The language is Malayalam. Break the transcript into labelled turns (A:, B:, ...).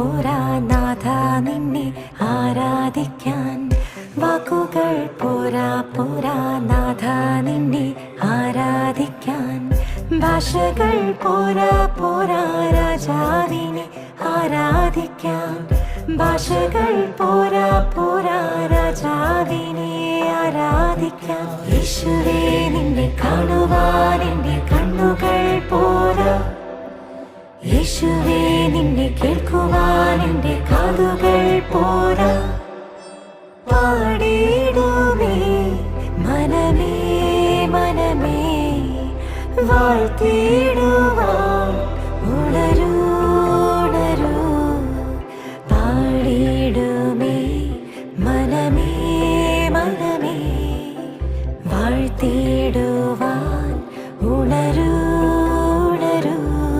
A: പോരാ നാഥ നിന്നെ ആരാധിക്കാൻ. വാക്കുകൾ പോരാ പോരാ നാഥ നിന്നെ ആരാധിക്കാൻ. ഭാഷകൾ പോരാ പോരാ രാജാവിനെ ആരാധിക്കാൻ. ഭാഷകൾ പോരാ പോരാ രാജാവിനെ ആരാധിക്കാൻ. യേശുവേ നിന്നെ കാണുവാൻ എൻ്റെ കണ്ണുകൾ പോരാ. യേശുവേ നിന്നെ കേൾക്കുവാൻ എൻ്റെ കാതുകൾ പോരാ. പാടിടുമേ മനമേ മനമേ വാഴ്ത്തി